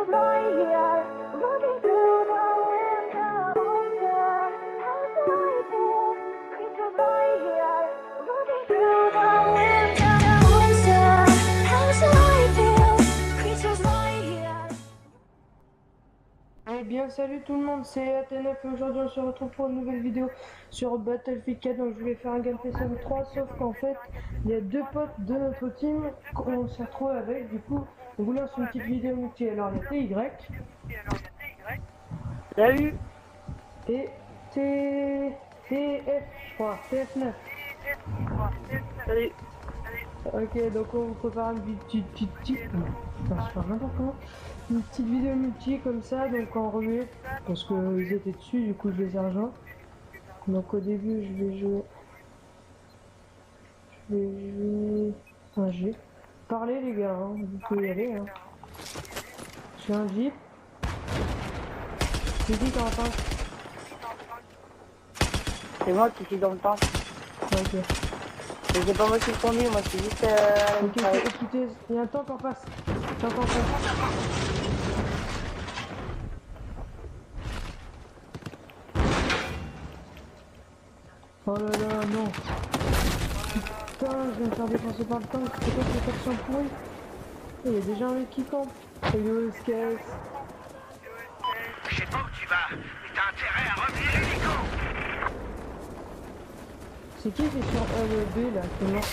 Eh bien salut tout le monde, c'est AT9 et aujourd'hui on se retrouve pour une nouvelle vidéo sur Battlefield 4. Donc je voulais faire un gameplay sur 3, sauf qu'en fait il y a deux potes de notre team qu'on s'est retrouvé avec. Du coup on vous lance une petite vidéo multi. Alors il y a TY Salut. et TF, je crois, TF9. Salut. Ok, donc on vous prépare une une petite vidéo multi comme ça, donc en revue, parce qu'ils étaient dessus, du coup je les ai rejoints. Donc au début je vais jouer un Jeep. Parlez les gars, hein, vous pouvez y aller. Hein. J'ai un Jeep. C'est qui t'en tank? C'est moi qui suis dans le tank. Ok. Mais c'est pas moi qui conduis, moi c'est juste Ok, écoutez, il y a un tank en face. Tank en face. Oh là là, non. Putain, je vais me faire défoncer par le tank. C'est quoi cette action pourrie? Il y a déjà un mec qui campe. Et le SKS. Je sais pas où tu vas, mais t'as intérêt à revenir illico. C'est qui sur le B là qui est mort?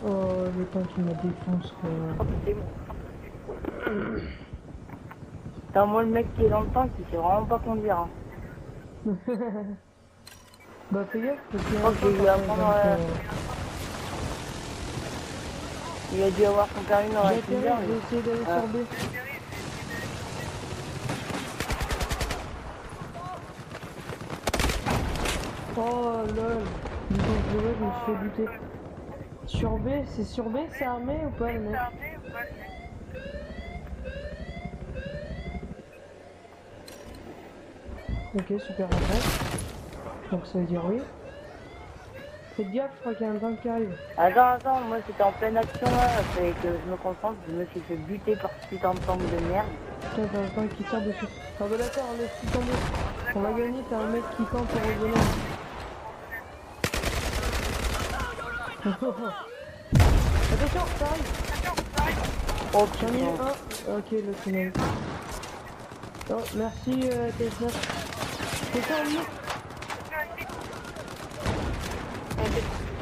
Oh, le tank qui me défonce quoi. c'est bon. Putain, moi le mec qui est dans le tank, il sait vraiment pas conduire. Hein. Bah fais gaffe parce qu'il y Je a crois un que j'ai tank dû en apprendre. fait, Il a dû avoir son permis dans la j'ai Tinder. atterri, je vais essayer d'aller sur B. Oh lol, dis donc je me suis fait buter. Sur B, c'est armé ou pas le mec? Ok, super armé. Donc ça veut dire oui. Faites gaffe, je crois qu'il y a un tank qui arrive. Attends, moi c'était en pleine action là, fallait que je me concentre, je me suis fait buter par ce putain de tank de merde. Putain, t'as un tank qui tire dessus. Ah bah d'accord, laisse tout tomber. On va gagner, t'as un mec qui campe pour revenir. Attention, ça arrive. Oh J'en ai eu putain. un. Ok, le tunnel. Oh, merci TF9. C'est ça, lui.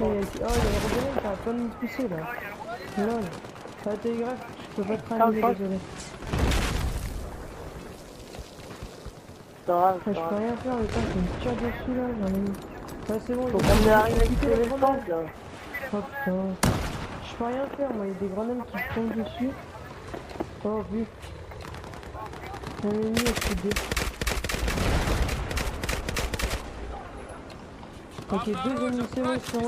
Oh, il a revenu, t'as pas de me pousser là. Lol. Ah, t'es grave, je peux pas te ramener, désolé. C'est grave, Je peux rien faire, le tank il me tire dessus là, j'en ai mis. Ah, c'est bon, faut qu'on me arrive à quitter le grenades. tank là. Oh putain. Je peux rien faire, moi, il y a des grenades qui tombent dessus. Oh, vu. J'en ai mis au coup de. Ok, deux ennemis, c'est bon, ils sont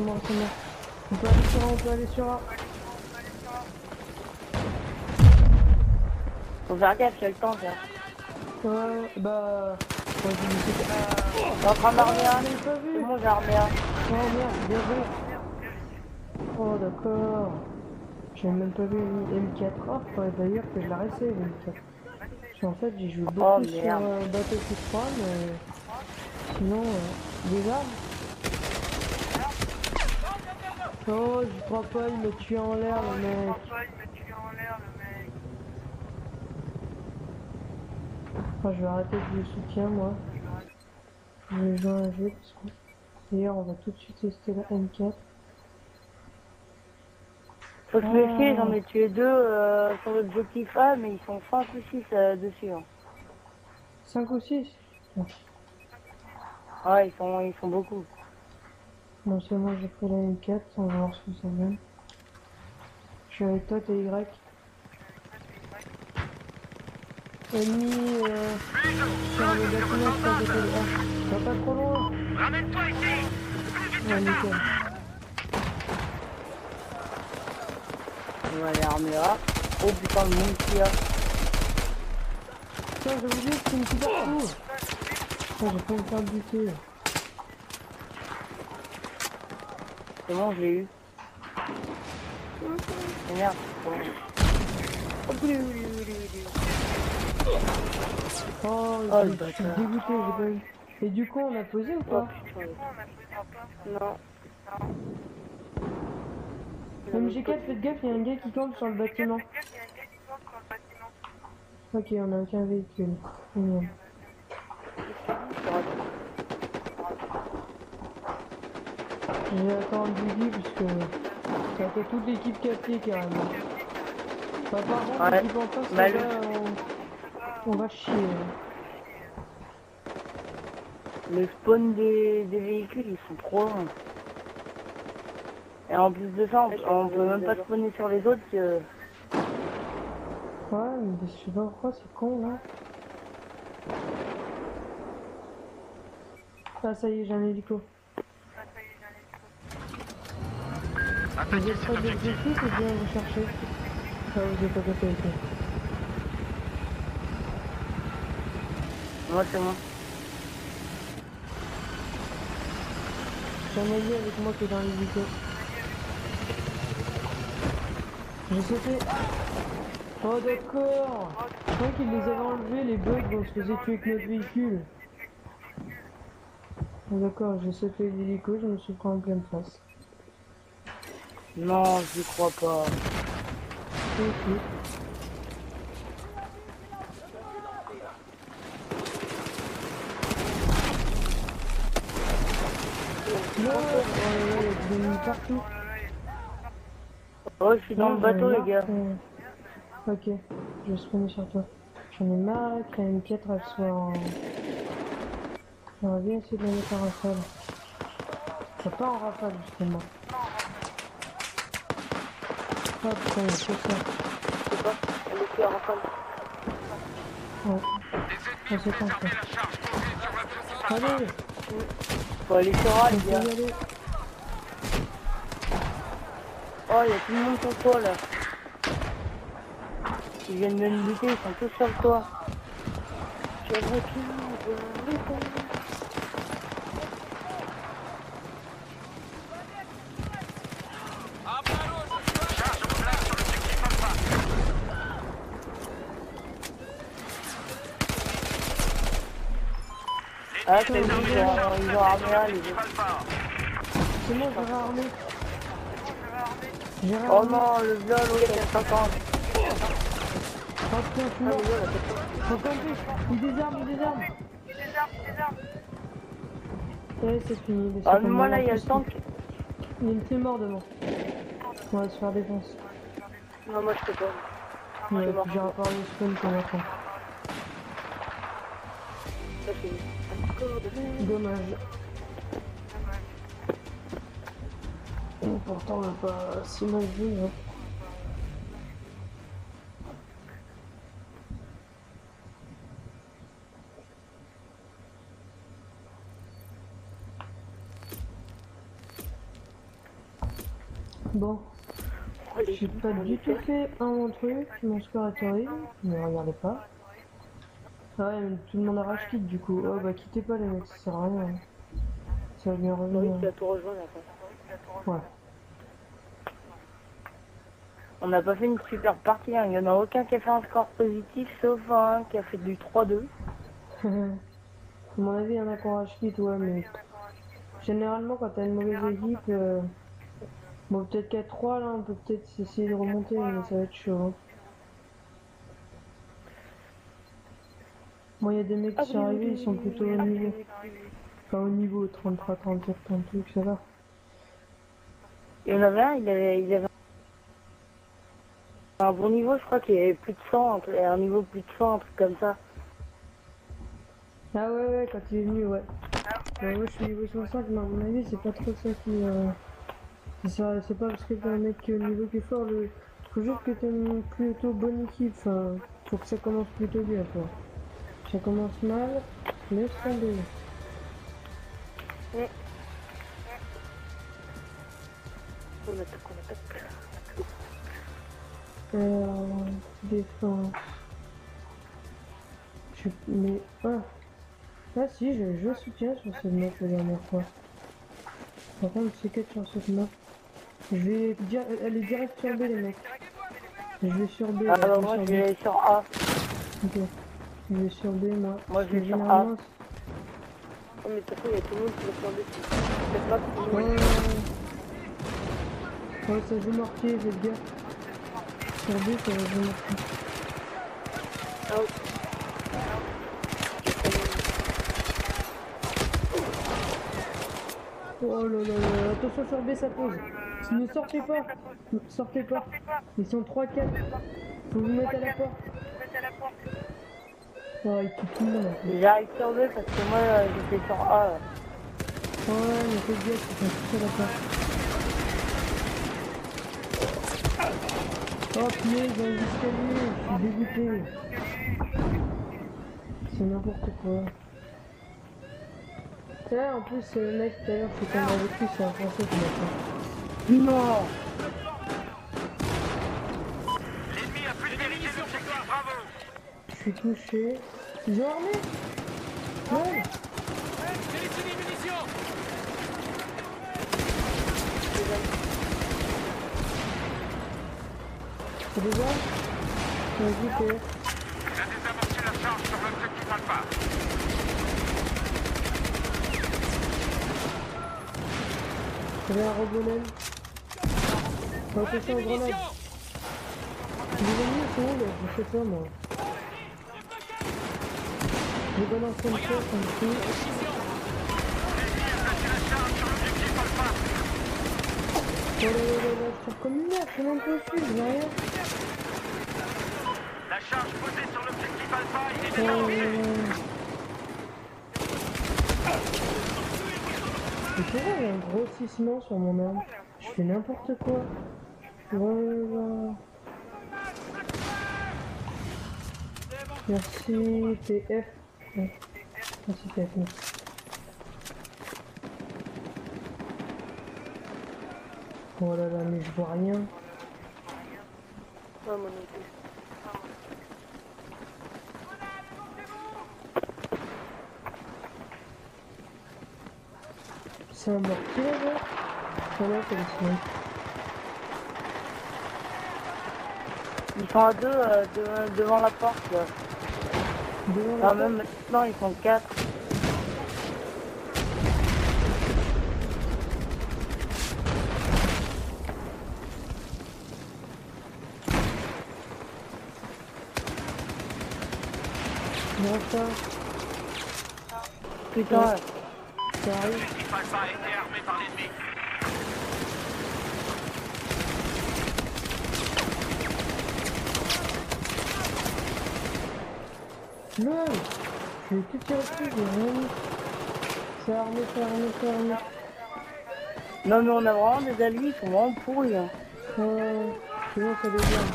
morts. On peut aller sur A. Faut faire gaffe, j'ai le temps là. Ouais, bah... Ouais, T'es en train d'armer un. j'avais pas vu. C'est bon, j'ai armé un. Oh merde, bien joué. Oh d'accord. J'ai même pas vu M4. Oh, faudrait d'ailleurs que je la réessaye, M4. Parce qu'en fait, j'ai joué beaucoup sur Battlefield 3, mais... Sinon, des armes. Oh, j'y crois pas, il m'a tué en l'air, le mec. Oh, je vais arrêter de jouer soutien, moi. Je vais jouer un jeu, parce que... D'ailleurs, on va tout de suite tester la M4. Faut se méfier, j'en ai tué deux sur l'objectif A, mais ils sont 5 ou 6 dessus. Hein. 5 ou 6? Ouais, ils sont beaucoup. Non, c'est moi, j'ai pris la M4, on va voir ce que ça donne. Je suis avec toi, TY. Ennemi sur le bâtiment, je crois que c'était le A. Va pas trop loin. Ramène-toi ici. Ouais, nickel. On va aller armer A. Oh putain, le monde qu'il y a. Putain, je vous dis, c'est une petite partout. Putain, j'ai pas me faire buter. C'est bon, je l'ai eu. Merde. Oh, Oh, le je suis bâtard. dégoûté, j'ai pas eu. Et du coup, on a posé ou Oh pas? putain. Non. MG4, faites gaffe, il y a un gars qui campe sur le bâtiment. Ok, on a aucun véhicule. Génial. J'ai attendu lui parce que ça fait toute l'équipe captée carrément. Enfin, par contre, Ouais. l'équipe en face, Bah, là, on va chier. Le spawn des véhicules, ils sont trop longs. Et en plus de ça, on peut même pas spawner sur les autres que... Ouais, mais je sais pas pourquoi, c'est con là. Ah, ça y est, j'ai un hélico. Vous êtes près de l'objectif ou bien vous cherchez? Ah, vous êtes pas côté, ok. Moi, c'est moi. J'ai un allié avec moi qui est dans l'hélico. J'ai sauté. Oh d'accord. Je croyais qu'ils les avaient enlevés, les bugs, on se faisait tuer avec notre véhicule. Oh, d'accord, j'ai sauté l'hélico, je me suis pris en pleine face. Non, j'y crois pas. Ok. Non, oh là là, il y a des ennemis partout. Oh, je suis dans le bateau, les gars. Ok, je vais spawner sur toi. J'en ai marre que la M4 elle soit en... J'aurais bien essayé de la mettre en rafale. C'est pas en rafale justement. Ah putain, il y a que ça. Je sais pas, elle est plus en rafale. Ouais, Les ah, c'est ennemis con ont ça. désarmé la charge posée sur le pont central. Allez, Faut aller sur A, on les peut gars. y aller. Oh, il y a tout le monde sur toi, là. Ils viennent de me buter, ils sont tous sur toi. J'aimerais tout voir les gars. Charge en place sur l'objectif alpha. Ah, c'est bon, ils ont armé un, les L'objectif autres. alpha. C'est bon, j'ai réarmé. J'ai Oh réarmé. non, le viol, l'autre, elle est 50. Oh putain, je suis mort. Faut camper. Il désarme. Ouais, c'est fini. mais Ah, c'est mais pas moi, mal. là, En il y a le plus, tank. il y a une clé mort devant. On va se faire défoncer. Non, moi, je peux pas. Ouais, mort. j'ai rapport le spawn qu'on attend. Ça, c'est... Dommage. Et pourtant, on n'a pas si mal vu. Hein. Bon, j'ai pas du tout fait mon truc, mon score est horrible, ne regardez pas. Ah ouais, mais tout le monde a rage quitte du coup. Oh bah quittez pas les mecs, ça sert à rien. Ça va bien Oui, revenir. tu as tout rejoint, là. Ouais. On n'a pas fait une super partie, hein. Il n'y en a aucun qui a fait un score positif, sauf un qui a fait du 3-2. À mon avis, il y en a qui ont rage quitte, ouais, mais généralement quand t'as une mauvaise équipe, bon peut-être qu'à 3 là, on peut peut-être essayer de remonter, mais ça va être chaud. Hein. Moi, il y a des mecs qui sont arrivés, ils sont plutôt au niveau. Enfin, au niveau 33, 34, 38, ça va. Il y en avait un, il avait un bon niveau, je crois qu'il y avait plus de 100, un niveau plus de 100, un truc comme ça. Ah ouais, quand il est venu, ouais. Moi, je suis niveau 65, mais à mon avis, c'est pas trop ça qui... C'est pas parce que t'as un mec qui est au niveau qui est fort, faut juste que t'aies une plutôt bonne équipe, enfin, faut que ça commence plutôt bien, quoi. Ça commence mal, laisse tomber. Ouais. On attaque. Défense. Mais, ah. Ah si, j'avais joué soutien sur cette map la dernière fois. Par contre, c'est 4 sur cette map. Je vais aller direct sur B les mecs. Je vais sur B. Ah là, bah je vais moi sur je B. vais sur A. Ok. Je vais sur B moi. Moi, je vais sur A. Généralement, Oh, mais de toute façon, il y a tout le monde qui va sur B. C'est pas tout le ouais, monde. ouais, ça joue mortier, faites gaffe. Sur B, ça joue mortier. Ah oui. Oh là là là, attention sur B, ça pose. Ne sortez pas. Ne sortez pas. Ils sont 3-4. Faut vous mettre à la porte. Oh, ils tuent tout le monde. J'arrive sur B parce que moi j'étais sur A. Là. Ouais, mais faites gaffe, ils sont tous à la porte. Oh punaise, dans les escaliers, je suis dégoûté. C'est n'importe quoi. Ça, en plus, le mec tout à l'heure, je suis tombé avec lui, c'est un français qui m'a fait. Non. L'ennemi a pulvérisé l'objectif, bravo. Je suis touché. Ils ont armé. Ouais. Sélectionnez les munitions. C'est déjà. Vas-y, t'es. Il a désamorcé la charge sur l'objectif alpha. J'avais un robonel. Attention aux grenades. Les ennemis sont où là? Je sais pas moi. J'ai balancé une chose, un petit. L'ennemi a placé la charge sur l'objectif alpha. Oh là là là là, je tire comme une merde, je sais même pas où je suis, j'ai rien. La charge posée sur l'objectif alpha, il est Oh là désamorcé. là. Mais c'est vrai, il y a un grossissement sur mon arme. Je fais n'importe quoi. Voilà. Merci TF. Ouais. Merci TF. Merci. Oh là là, mais je vois rien. Ouais, moi non plus. C'est un mortier là-bas? Voilà, c'est le snipe. Ils sont à deux devant la porte. Là. Devant la Ah, même maintenant ils sont 4. non, ça, Putain, ça arrive. L'objectif alpha a été armé par l'ennemi. Non, je vais tout tirer dessus, j'ai rien mis. C'est armé, c'est armé, c'est armé. non mais on a vraiment des alliés, ils sont vraiment pourris. Hein. C'est bon, ça dégage.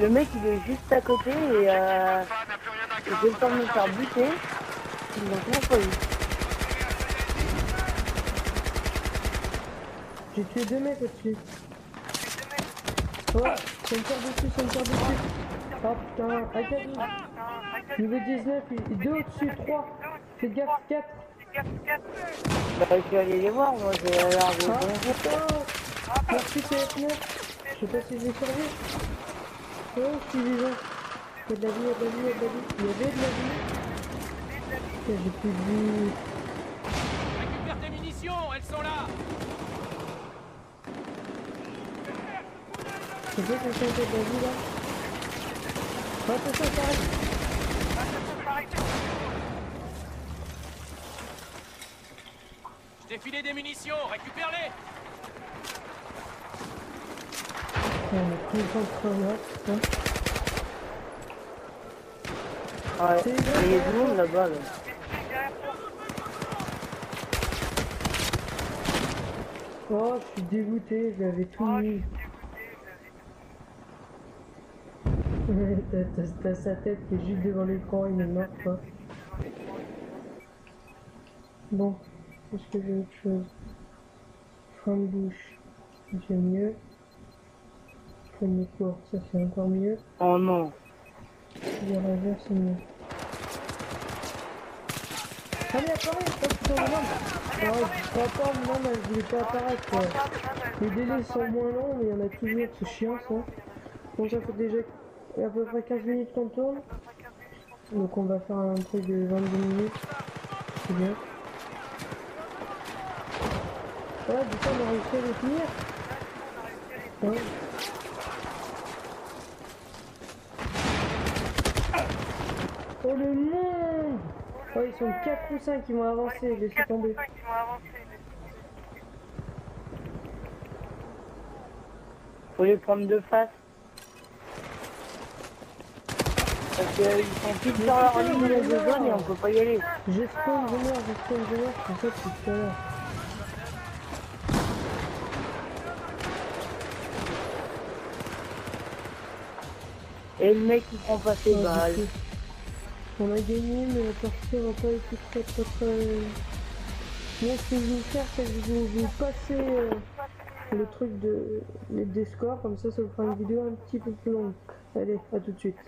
Le mec il est juste à côté et Alpha n'a plus rien à j'ai craindre le temps de de me la faire charge. buter. Ils m'ont toujours pas eu. J'ai tué 2 mecs au-dessus. Oh, ça me tire dessus, ça me tire dessus. Oh putain, Acadie. Niveau 19, 2 au-dessus, 3. Fais gaffe, 4. Bah je vais aller les voir, moi j'ai l'air de Ah bon. putain. Merci TF9. Je sais pas si je vais survivre. Oh, je suis vivant. Il y a de la vie, il y a de la vie, il y a de la vie. Il y avait de la vie. Putain, j'ai plus de vie. Récupère tes munitions, elles sont là. C'est quoi qu'on fait de la vie là? Attention, ça arrive. Je t'ai filé des munitions, récupère-les. On est plus contre là, putain. Ouais, il y a du monde là-bas. Là. Oh, je suis dégoûté, je l'avais tout mis. T'as sa tête qui est juste devant l'écran, il ne meurt pas. Bon, est-ce que j'ai autre chose? Fin de bouche, j'ai mieux. Premier cours, ça c'est encore mieux. Oh non. Le raveur, c'est mieux. Allez, apparais, hop, putain, mon homme. Oh, je crois pas, mon homme, je voulais pas apparaître, quoi. Les délais sont moins longs, mais il y en a toujours, c'est chiant, ça. Bon, ça fait déjà à peu près 15 minutes qu'on tourne. Donc on va faire un truc de 22 minutes. C'est bien. Ouais, du coup, on a réussi à les finir. Ouais. Oh le monde! Oh, ils sont 4 ou 5 qui vont avancer, laissez tomber. Faut les prendre de face. Parce qu'ils sont tous sur leur ligne de zone et on peut pas y aller. Je spawn, je meurs, c'est pour ça depuis tout à l'heure. Et le mec il prend pas ses balles. On a gagné, mais la partie va pas être très... Moi, ce que je vais faire, c'est que je vais vous passer le truc des scores, comme ça vous fera une vidéo un petit peu plus longue. Allez, à tout de suite.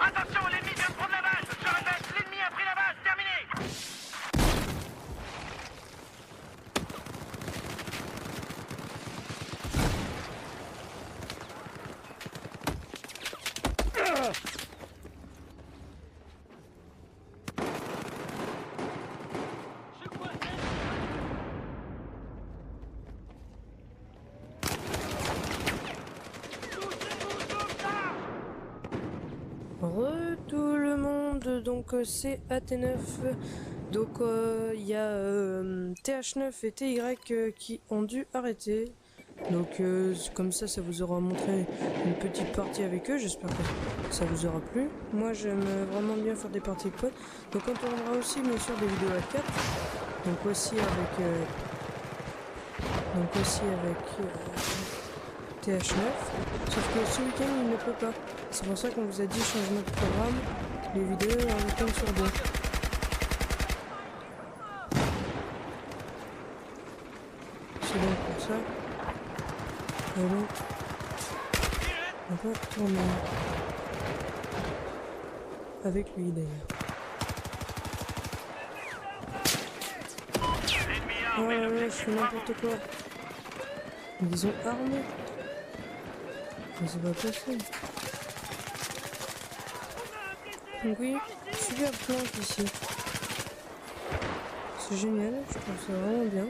Attention, l'ennemi vient de prendre la base. Je répète, l'ennemi a pris la base. Terminé. Tout le monde, donc c'est AT9, donc il y a TH9 et TY qui ont dû arrêter, donc comme ça vous aura montré une petite partie avec eux, j'espère que ça vous aura plu. Moi j'aime vraiment bien faire des parties de potes, donc on tournera aussi bien sûr des vidéos à 4, donc aussi avec TH9, sauf que ce week-end il ne peut pas. C'est pour ça qu'on vous a dit changement de programme, les vidéos en week-end sur 2. C'est donc pour ça. Et donc, on va tourner avec lui d'ailleurs. Oh là là, je fais n'importe quoi. Ils ont armé. Mais c'est pas possible. Donc oui, super planque ici. C'est génial, je trouve ça vraiment bien.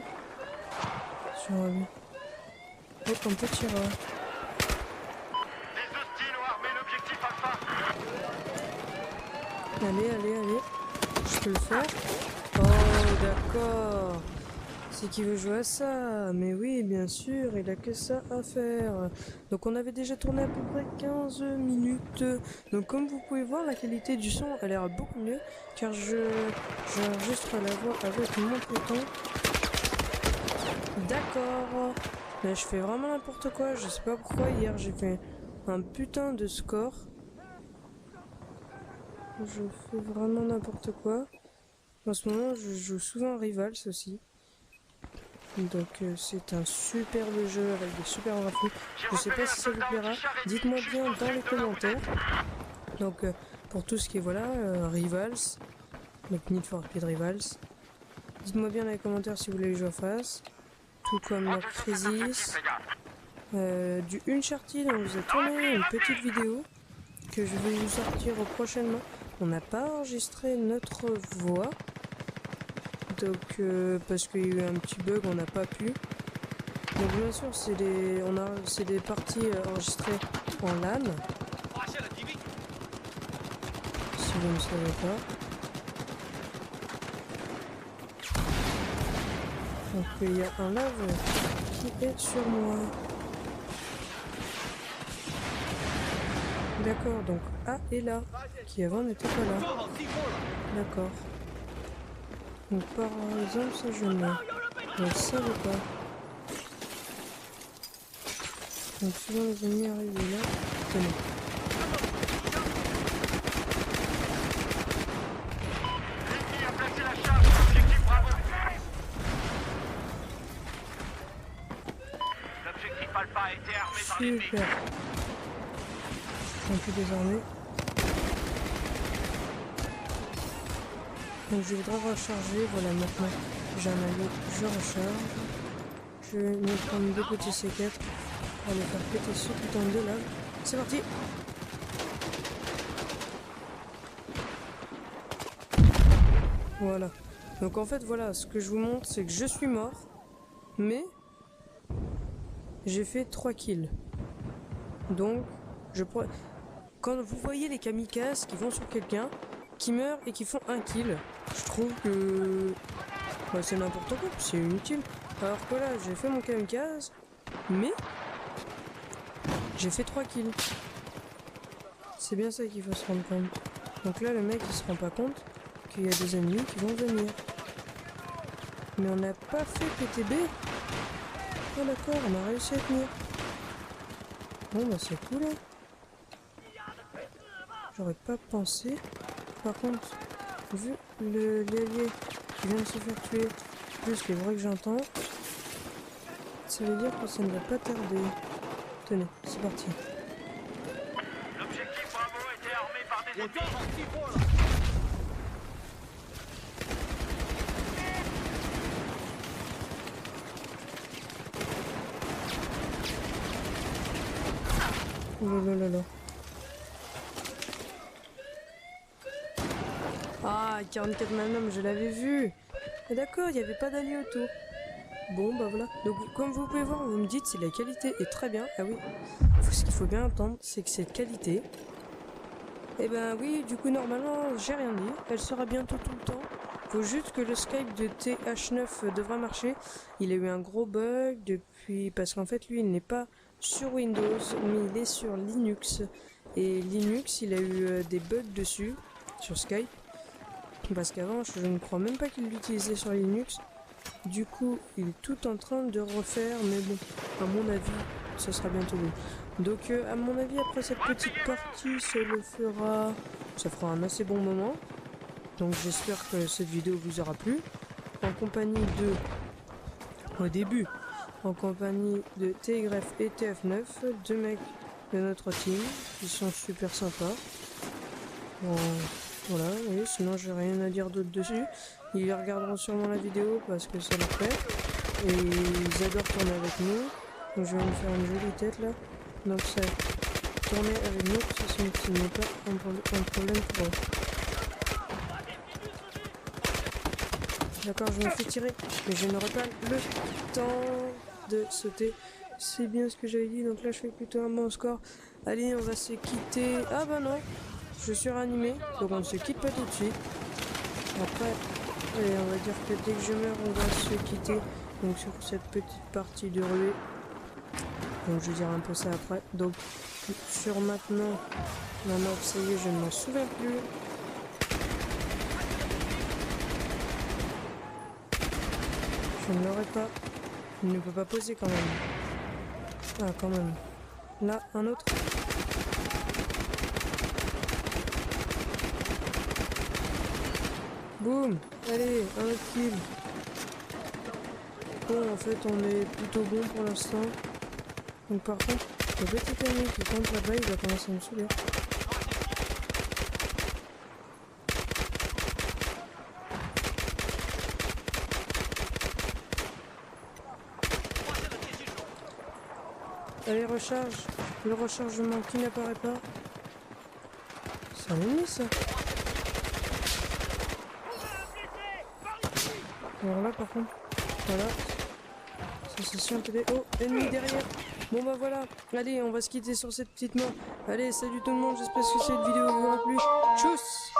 Sur lui. Hop, un petit rat. Les hostiles ont armé l'objectif Alpha. Allez. Je peux le faire. Oh, d'accord. C'est qu'il veut jouer à ça. Mais oui, bien sûr, il a que ça à faire. Donc on avait déjà tourné à peu près 15 minutes. Donc comme vous pouvez voir, la qualité du son a l'air beaucoup mieux. Car j'enregistre la voix avec mon bouton. D'accord. Mais je fais vraiment n'importe quoi. Je sais pas pourquoi hier j'ai fait un putain de score. Je fais vraiment n'importe quoi. En ce moment, je joue souvent à Rivals aussi. Donc c'est un superbe jeu avec des super graphiques. Je sais pas si ça vous plaira. Dites-moi bien dans les commentaires. Donc pour tout ce qui est voilà, Rivals, donc Need for Speed Rivals. Dites-moi bien dans les commentaires si vous voulez jouer à face. Tout comme la Crisis. Du Uncharted, on vous a tourné une petite vidéo que je vais vous sortir prochainement. On n'a pas enregistré notre voix. Donc parce qu'il y a eu un petit bug, on n'a pas pu. Donc bien sûr c'est des parties enregistrées en LAN. Si vous ne savez pas. Donc il y a un lave qui est sur moi. D'accord, donc A est là, qui avant n'était pas là. D'accord. Donc par exemple ça je mets. Je ne savais pas. Donc souvent les ennemis arrivent là. Tenez. L'ennemi a placé la charge sur l'objectif Bravo. L'objectif Alpha a été armé par l'ennemi. Super. On peut désarmer. Donc je voudrais recharger, voilà maintenant j'ai un maillot, je recharge. Je vais me prendre deux petits C4 pour aller faire péter ce putain de lave. C'est parti. Voilà. Donc en fait voilà, ce que je vous montre c'est que je suis mort, mais j'ai fait 3 kills. Donc je pourrais... Quand vous voyez les kamikazes qui vont sur quelqu'un, qui meurent et qui font un kill, je trouve que bah, c'est n'importe quoi, c'est inutile. Alors que là, j'ai fait mon kamikaze, mais j'ai fait 3 kills. C'est bien ça qu'il faut se rendre compte. Donc là, le mec, il se rend pas compte qu'il y a des ennemis qui vont venir. Mais on n'a pas fait PTB. Oh d'accord, on a réussi à tenir. Bon bah c'est cool hein. J'aurais pas pensé. Par contre, vu l'allié qui vient de se faire tuer, plus les bruits que j'entends, ça veut dire que ça ne va pas tarder. Tenez, c'est parti. L'objectif Bravo a été armé par des ennemis. Oh là là là. Ah, 44 Magnum, je l'avais vu. Ah, d'accord, il n'y avait pas d'allié autour. Bon, bah voilà. Donc, comme vous pouvez voir, vous me dites si la qualité est très bien. Ah oui, ce qu'il faut bien entendre, c'est que cette qualité... Eh ben oui, du coup, normalement, j'ai rien dit. Elle sera bientôt tout le temps. Faut juste que le Skype de TH9 devra marcher. Il a eu un gros bug depuis... Parce qu'en fait, lui, il n'est pas sur Windows, mais il est sur Linux. Et Linux, il a eu des bugs dessus, sur Skype. Parce qu'avant, je ne crois même pas qu'il l'utilisait sur Linux. Du coup, il est tout en train de refaire, mais bon, à mon avis, ce sera bientôt bon. Donc, à mon avis, après cette petite partie, ça fera un assez bon moment. Donc, j'espère que cette vidéo vous aura plu. En compagnie au début, en compagnie de TYF et TF9, deux mecs de notre team, qui sont super sympas. Bon, voilà, oui, sinon j'ai rien à dire d'autre dessus. Ils regarderont sûrement la vidéo parce que ça leur plaît. Et ils adorent tourner avec nous. Donc je vais me faire une jolie tête là. Donc ça tourner avec nous, ce n'est pas un problème pour eux. D'accord, je me fais tirer, mais je n'aurai pas le temps de sauter. C'est bien ce que j'avais dit, donc là je fais plutôt un bon score. Allez, on va se quitter. Ah bah non, je suis ranimé, donc on ne se quitte pas tout de suite. Après, allez, on va dire que dès que je meurs, on va se quitter. Donc sur cette petite partie de ruée. Donc je dirai un peu ça après. Donc sur maintenant, la map, ça y est, je ne m'en souviens plus. Je ne l'aurai pas. Il ne peut pas poser quand même. Ah, quand même. Là, un autre. Boum. Allez, un autre kill. Bon, en fait, on est plutôt bon pour l'instant. Donc par contre, le petit ami qui compte là-bas, il va commencer à me saouler. Allez, recharge. Le rechargement qui n'apparaît pas. C'est un ennemi, ça. Alors là, par contre, voilà. Sensation PD. Oh, ennemi derrière. Bon bah voilà. Allez, on va se quitter sur cette petite mort. Allez, salut tout le monde. J'espère que cette vidéo vous aura plu. Tchuss.